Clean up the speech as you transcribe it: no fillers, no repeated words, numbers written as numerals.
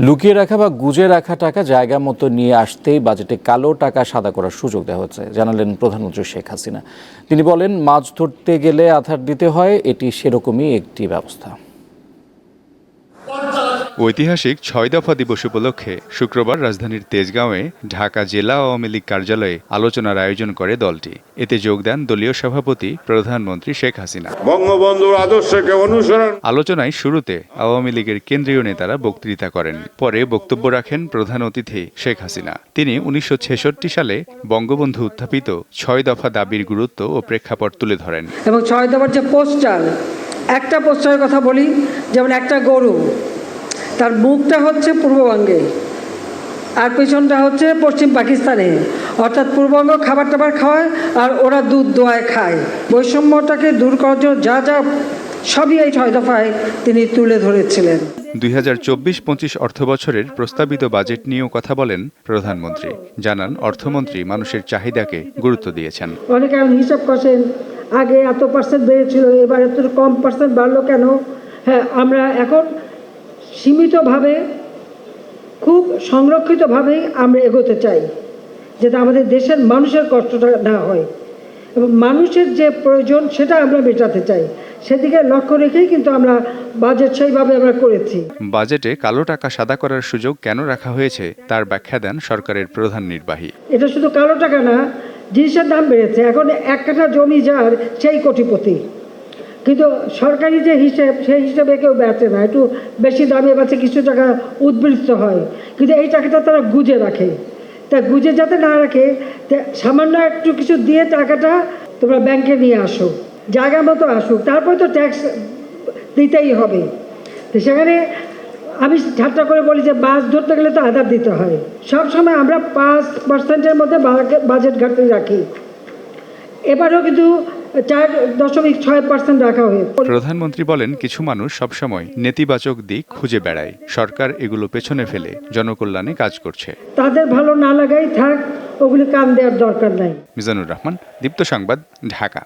লুকিয়ে রাখা বা গুজে রাখা টাকা জায়গা মতো নিয়ে আসতেই বাজেটে কালো টাকা সাদা করার সুযোগ দেওয়া হচ্ছে, জানালেন প্রধানমন্ত্রী শেখ হাসিনা। তিনি বলেন, মাছ ধরতে গেলে আধার দিতে হয়, এটি সেরকমই একটি ব্যবস্থা। ঐতিহাসিক ৬ দফা দিবস উপলক্ষে শুক্রবার রাজধানীর তেজগাঁওয়ে ঢাকা জেলা আওয়ামী লীগ কার্যালয়ে আলোচনার আয়োজন করে দলটি। এতে যোগ দেন দলীয় সভাপতি প্রধানমন্ত্রী শেখ হাসিনা। বঙ্গবন্ধুর আদর্শকে অনুসরণ। আলোচনায় শুরুতে আওয়ামী লীগের কেন্দ্রীয় নেতারা বক্তৃতা করেন। পরে বক্তব্য রাখেন প্রধান অতিথি শেখ হাসিনা। তিনি ১৯৬৬ সালে বঙ্গবন্ধু উত্থাপিত ৬ দফা দাবির গুরুত্ব ও প্রেক্ষাপট তুলে ধরেন। এবং ৬ দফার যে পোস্টার, একটা পোস্টারের কথা বলি, যেমন একটা গরু, তার মুখটা হচ্ছে পূর্ববঙ্গে আর পেছনটা হচ্ছে পশ্চিম পাকিস্তানে, অর্থাৎ পূর্ববঙ্গ খাবার টাবার খাওয়ায় আর ওরা দুধ দোয়ায় খায়। বৈষম্যটাকে দূর করার জন্য যা যা সবই এই ৬ দফায় তিনি তুলে ধরেছিলেন। ২০২৪-২৫ অর্থবছরের প্রস্তাবিত বাজেট নিয়েও কথা বলেন প্রধানমন্ত্রী। জানান, অর্থমন্ত্রী মানুষের চাহিদাকে গুরুত্ব দিয়েছেন। অনেকে হিসাব করেন, আগে এত পার্সেন্ট বেড়েছিল, এবার এত কম পার্সেন্ট বাড়লো কেন? হ্যাঁ, আমরা এখন সীমিতভাবে, খুব সংরক্ষিতভাবেই আমরা এগোতে চাই, যাতে আমাদের দেশের মানুষের কষ্টটা না হয় এবং মানুষের যে প্রয়োজন সেটা আমরা মেটাতে চাই। সেদিকে লক্ষ্য রেখেই কিন্তু আমরা বাজেট সেইভাবে আমরা করেছি। বাজেটে কালো টাকা সাদা করার সুযোগ কেন রাখা হয়েছে তার ব্যাখ্যা দেন সরকারের প্রধান নির্বাহী। এটা শুধু কালো টাকা না, জিনিসের দাম বেড়েছে। এখন ১ কাঠা জমি যার সেই কোটিপতি, কিন্তু সরকারি যে হিসেব, সেই হিসেবে কেউ বেচে না, একটু বেশি দামে বেচে, কিছু টাকা উদ্বৃত্ত হয়, কিন্তু এই টাকাটা তারা গুজে রাখে। তা গুজে যাতে না রাখে, সামান্য একটু কিছু দিয়ে টাকাটা তোমরা ব্যাংকে নিয়ে আসো, জায়গা মতো আসুক, তারপরে তো ট্যাক্স দিতেই হবে। তো সেখানে আমি ঠাট্টা করে বলি যে মাছ ধরতে গেলে তো আধার দিতে হয়। সবসময় আমরা 5%-এর মধ্যে বাজেট ঘাটতি রাখি, এবারও কিন্তু 4.6% রাখা হয়েছে। প্রধানমন্ত্রী বলেন, কিছু মানুষ সবসময় নেতিবাচক দিক খুঁজে বেড়ায়। সরকার এগুলো পেছনে ফেলে জনকল্যাণে কাজ করছে। তাদের ভালো না লাগাই থাক, ওগুলি কান দেওয়ার দরকার নাই। মিজানুর রহমান, দীপ্ত সংবাদ, ঢাকা।